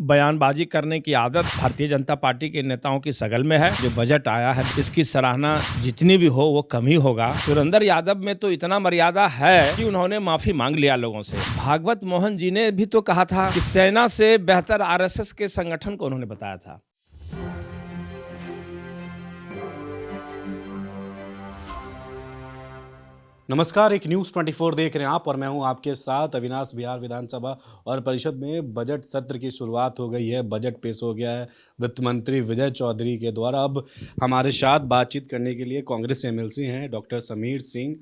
बयानबाजी करने की आदत भारतीय जनता पार्टी के नेताओं की सगल में है। जो बजट आया है इसकी सराहना जितनी भी हो वो कम ही होगा। सुरेंद्र यादव में तो इतना मर्यादा है कि उन्होंने माफी मांग लिया लोगों से। भागवत मोहन जी ने भी तो कहा था कि सेना से बेहतर आरएसएस के संगठन को उन्होंने बताया था। नमस्कार, एक न्यूज़ 24 देख रहे हैं आप और मैं हूं आपके साथ अविनाश। बिहार विधानसभा और परिषद में बजट सत्र की शुरुआत हो गई है। बजट पेश हो गया है वित्त मंत्री विजय चौधरी के द्वारा। अब हमारे साथ बातचीत करने के लिए कांग्रेस एमएलसी हैं डॉक्टर समीर सिंह।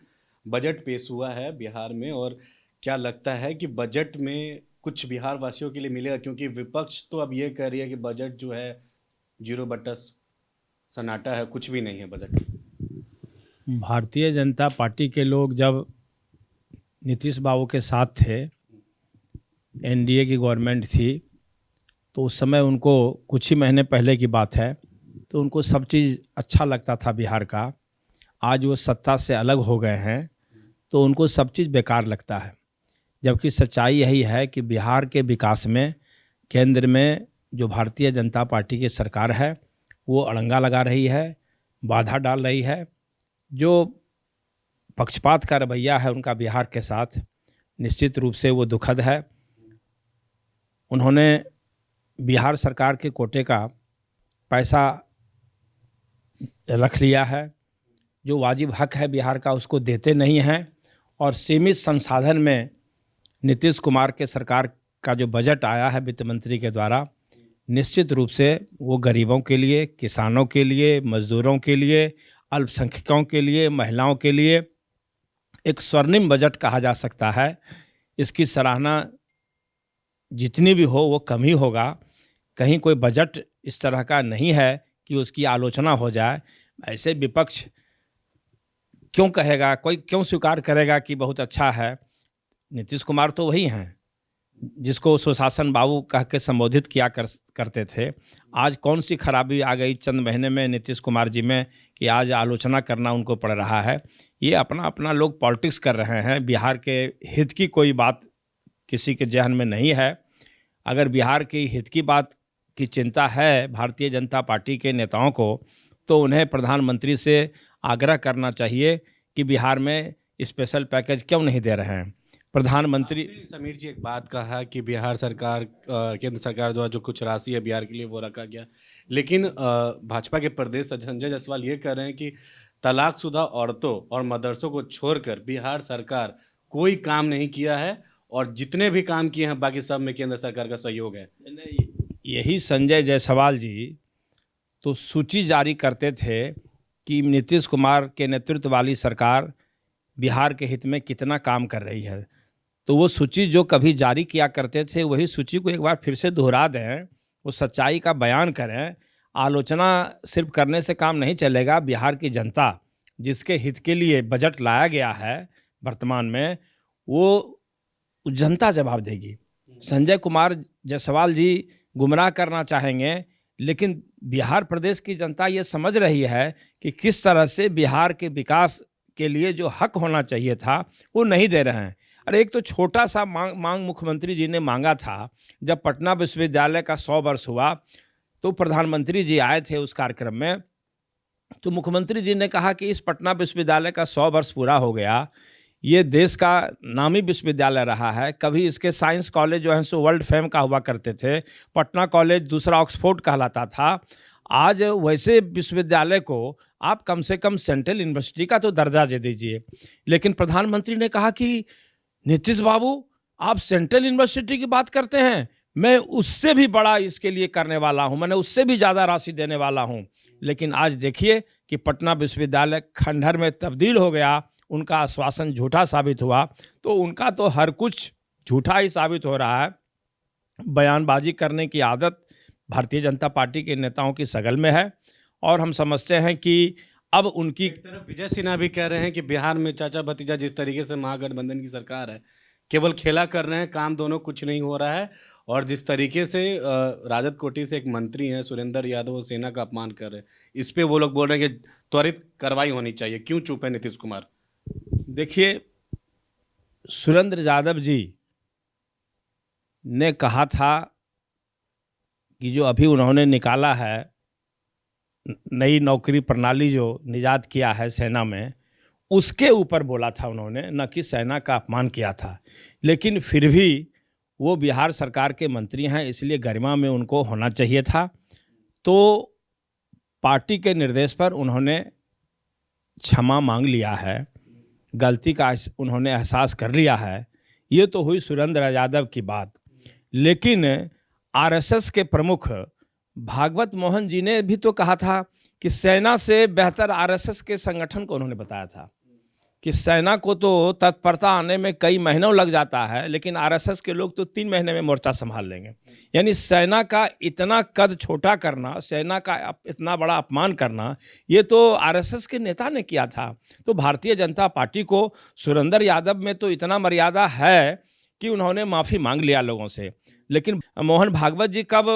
बजट पेश हुआ है बिहार में और क्या लगता है कि बजट में कुछ बिहार वासियों के लिए मिलेगा, क्योंकि विपक्ष तो अब ये कह रही है कि बजट जो है 0 सन्नाटा है, कुछ भी नहीं है बजट। भारतीय जनता पार्टी के लोग जब नीतीश बाबू के साथ थे, एनडीए की गवर्नमेंट थी, तो उस समय उनको कुछ ही महीने पहले की बात है, तो उनको सब चीज़ अच्छा लगता था बिहार का। आज वो सत्ता से अलग हो गए हैं तो उनको सब चीज़ बेकार लगता है। जबकि सच्चाई यही है कि बिहार के विकास में केंद्र में जो भारतीय जनता पार्टी की सरकार है वो अड़ंगा लगा रही है, बाधा डाल रही है। जो पक्षपात का रवैया है उनका बिहार के साथ, निश्चित रूप से वो दुखद है। उन्होंने बिहार सरकार के कोटे का पैसा रख लिया है, जो वाजिब हक है बिहार का उसको देते नहीं हैं, और सीमित संसाधन में नीतीश कुमार के सरकार का जो बजट आया है वित्त मंत्री के द्वारा, निश्चित रूप से वो गरीबों के लिए, किसानों के लिए, मजदूरों के लिए, अल्पसंख्यकों के लिए, महिलाओं के लिए एक स्वर्णिम बजट कहा जा सकता है। इसकी सराहना जितनी भी हो वो कम ही होगा। कहीं कोई बजट इस तरह का नहीं है कि उसकी आलोचना हो जाए। ऐसे विपक्ष क्यों कहेगा, कोई क्यों स्वीकार करेगा कि बहुत अच्छा है? नीतीश कुमार तो वही हैं जिसको सुशासन बाबू कह के संबोधित किया करते थे। आज कौन सी खराबी आ गई चंद महीने में नीतीश कुमार जी में कि आज आलोचना करना उनको पड़ रहा है? ये अपना अपना लोग पॉलिटिक्स कर रहे हैं। बिहार के हित की कोई बात किसी के जहन में नहीं है। अगर बिहार के हित की बात की चिंता है भारतीय जनता पार्टी के नेताओं को, तो उन्हें प्रधानमंत्री से आग्रह करना चाहिए कि बिहार में स्पेशल पैकेज क्यों नहीं दे रहे हैं। प्रधानमंत्री समीर जी एक बात कहा कि बिहार सरकार केंद्र सरकार द्वारा जो कुछ राशि है बिहार के लिए वो रखा गया, लेकिन भाजपा के प्रदेश संजय जायसवाल ये कह रहे हैं कि तलाकशुदा औरतों और मदरसों को छोड़कर बिहार सरकार कोई काम नहीं किया है और जितने भी काम किए हैं बाकी सब में केंद्र सरकार का सहयोग है। यही संजय जायसवाल जी तो सूची जारी करते थे कि नीतीश कुमार के नेतृत्व वाली सरकार बिहार के हित में कितना काम कर रही है। तो वो सूची जो कभी जारी किया करते थे वही सूची को एक बार फिर से दोहरा दें, वो सच्चाई का बयान करें। आलोचना सिर्फ करने से काम नहीं चलेगा। बिहार की जनता जिसके हित के लिए बजट लाया गया है वर्तमान में, वो जनता जवाब देगी। संजय कुमार जायसवाल जी गुमराह करना चाहेंगे, लेकिन बिहार प्रदेश की जनता ये समझ रही है कि किस तरह से बिहार के विकास के लिए जो हक होना चाहिए था वो नहीं दे रहे हैं। अरे एक तो छोटा सा मांग मुख्यमंत्री जी ने मांगा था। जब पटना विश्वविद्यालय का 100 वर्ष हुआ तो प्रधानमंत्री जी आए थे उस कार्यक्रम में, तो मुख्यमंत्री जी ने कहा कि इस पटना विश्वविद्यालय का 100 वर्ष पूरा हो गया। ये देश का नामी विश्वविद्यालय रहा है। कभी इसके साइंस कॉलेज जो है सो वर्ल्ड फेम का हुआ करते थे। पटना कॉलेज दूसरा ऑक्सफोर्ड कहलाता था। आज वैसे विश्वविद्यालय को आप कम से कम सेंट्रल यूनिवर्सिटी का तो दर्जा दे दीजिए। लेकिन प्रधानमंत्री ने कहा कि नीतीश बाबू आप सेंट्रल यूनिवर्सिटी की बात करते हैं, मैं उससे भी बड़ा इसके लिए करने वाला हूं, मैंने उससे भी ज़्यादा राशि देने वाला हूं। लेकिन आज देखिए कि पटना विश्वविद्यालय खंडहर में तब्दील हो गया। उनका आश्वासन झूठा साबित हुआ। तो उनका तो हर कुछ झूठा ही साबित हो रहा है। बयानबाजी करने की आदत भारतीय जनता पार्टी के नेताओं की सगल में है, और हम समझते हैं कि अब उनकी एक तरफ विजय सिन्हा भी कह रहे हैं कि बिहार में चाचा भतीजा जिस तरीके से महागठबंधन की सरकार है केवल खेला कर रहे हैं, काम दोनों कुछ नहीं हो रहा है। और जिस तरीके से राजद कोटि से एक मंत्री हैं सुरेंद्र यादव, वो सेना का अपमान कर रहे हैं। इस पे वो लोग बोल रहे हैं कि त्वरित कार्रवाई होनी चाहिए। क्यों चुप है नीतीश कुमार? देखिए, सुरेंद्र यादव जी ने कहा था कि जो अभी उन्होंने निकाला है, नई नौकरी प्रणाली जो निजात किया है सेना में, उसके ऊपर बोला था उन्होंने, न कि सेना का अपमान किया था। लेकिन फिर भी वो बिहार सरकार के मंत्री हैं, इसलिए गरिमा में उनको होना चाहिए था। तो पार्टी के निर्देश पर उन्होंने क्षमा मांग लिया है, गलती का उन्होंने एहसास कर लिया है। ये तो हुई सुरेंद्र यादव की बात। लेकिन आरएसएस के प्रमुख भागवत मोहन जी ने भी तो कहा था कि सेना से बेहतर आरएसएस के संगठन को उन्होंने बताया था कि सेना को तो तत्परता आने में कई महीनों लग जाता है, लेकिन आरएसएस के लोग तो 3 महीने में मोर्चा संभाल लेंगे। यानी सेना का इतना कद छोटा करना, सेना का इतना बड़ा अपमान करना, ये तो आरएसएस के नेता ने किया था। तो भारतीय जनता पार्टी को सुरेंद्र यादव में तो इतना मर्यादा है कि उन्होंने माफ़ी मांग लिया लोगों से। लेकिन मोहन भागवत जी कब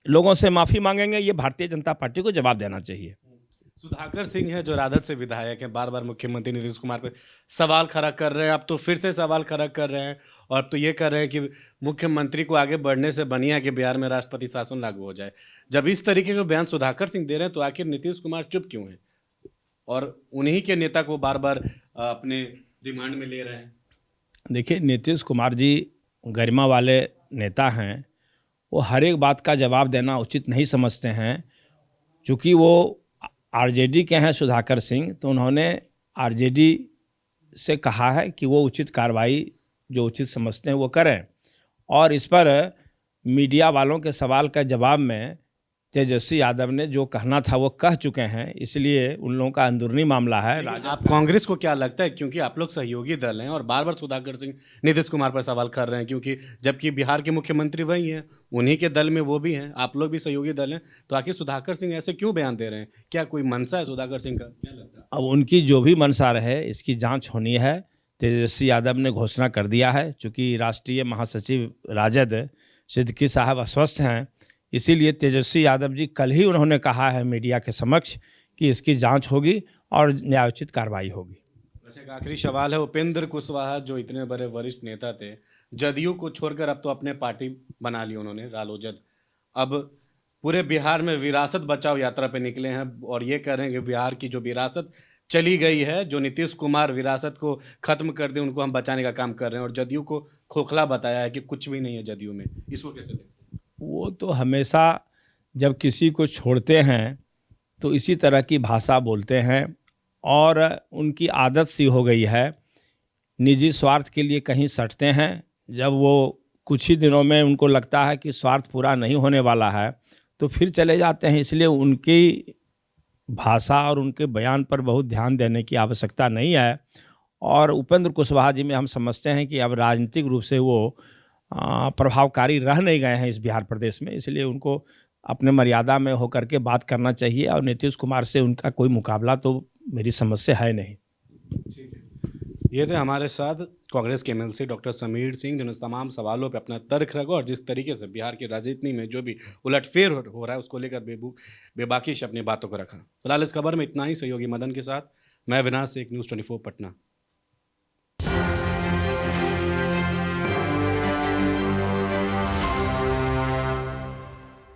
लोगों से माफ़ी मांगेंगे, ये भारतीय जनता पार्टी को जवाब देना चाहिए। सुधाकर सिंह है जो राजद से विधायक हैं, बार बार मुख्यमंत्री नीतीश कुमार पे सवाल खड़ा कर रहे हैं। अब तो फिर से सवाल खड़ा कर रहे हैं और अब तो ये कर रहे हैं कि मुख्यमंत्री को आगे बढ़ने से बढ़िया कि बिहार में राष्ट्रपति शासन लागू हो जाए। जब इस तरीके के बयान सुधाकर सिंह दे रहे हैं तो आखिर नीतीश कुमार चुप क्यों हैं और उन्हीं के नेता को बार बार अपने रिमांड में ले रहे हैं? देखिए, नीतीश कुमार जी गरिमा वाले नेता हैं, वो हर एक बात का जवाब देना उचित नहीं समझते हैं। चूँकि वो आरजेडी के हैं सुधाकर सिंह, तो उन्होंने आरजेडी से कहा है कि वो उचित कार्रवाई जो उचित समझते हैं वो करें। और इस पर मीडिया वालों के सवाल का जवाब में तेजस्वी यादव ने जो कहना था वो कह चुके हैं, इसलिए उन लोगों का अंदरूनी मामला है। आप कांग्रेस को क्या लगता है, क्योंकि आप लोग सहयोगी दल हैं और बार बार सुधाकर सिंह नीतीश कुमार पर सवाल कर रहे हैं, क्योंकि जबकि बिहार के मुख्यमंत्री वही हैं, उन्हीं के दल में वो भी हैं, आप लोग भी सहयोगी दल हैं, तो आखिर सुधाकर सिंह ऐसे क्यों बयान दे रहे हैं? क्या कोई मंशा है सुधाकर सिंह का, क्या लगता है? अब उनकी जो भी मंशा रहे, इसकी जांच होनी है। तेजस्वी यादव ने घोषणा कर दिया है, चूँकि राष्ट्रीय महासचिव राजद सिद्दीकी साहब अस्वस्थ हैं, इसीलिए तेजस्वी यादव जी कल ही उन्होंने कहा है मीडिया के समक्ष कि इसकी जांच होगी और न्यायोचित कार्रवाई होगी। वैसे एक आखिरी सवाल है, उपेंद्र कुशवाहा जो इतने बड़े वरिष्ठ नेता थे, जदयू को छोड़कर अब तो अपने पार्टी बना ली उन्होंने, रालोजद। अब पूरे बिहार में विरासत बचाओ यात्रा पे निकले हैं और ये कह रहे हैं कि बिहार की जो विरासत चली गई है, जो नीतीश कुमार विरासत को खत्म कर दे, उनको हम बचाने का काम कर रहे हैं और जदयू को खोखला बताया है कि कुछ भी नहीं है जदयू में। इसको कैसे देखते हैं? वो तो हमेशा जब किसी को छोड़ते हैं तो इसी तरह की भाषा बोलते हैं और उनकी आदत सी हो गई है। निजी स्वार्थ के लिए कहीं सटते हैं, जब वो कुछ ही दिनों में उनको लगता है कि स्वार्थ पूरा नहीं होने वाला है तो फिर चले जाते हैं। इसलिए उनकी भाषा और उनके बयान पर बहुत ध्यान देने की आवश्यकता नहीं है। और उपेंद्र कुशवाहा जी में हम समझते हैं कि अब राजनीतिक रूप से वो प्रभावकारी रह नहीं गए हैं इस बिहार प्रदेश में, इसलिए उनको अपने मर्यादा में होकर के बात करना चाहिए और नीतीश कुमार से उनका कोई मुकाबला तो मेरी समझ से है नहीं। ठीक है, ये थे हमारे साथ कांग्रेस के एमएलसी डॉक्टर समीर सिंह, जिन्होंने तमाम सवालों पर अपना तर्क रखा और जिस तरीके से बिहार की राजनीति में जो भी उलटफेर हो रहा है उसको लेकर बेबाकी से अपनी बातों को रखा। फिलहाल इस खबर में इतना ही। सहयोगी मदन के साथ मैं अविनाश, एक न्यूज़ 24 पटना।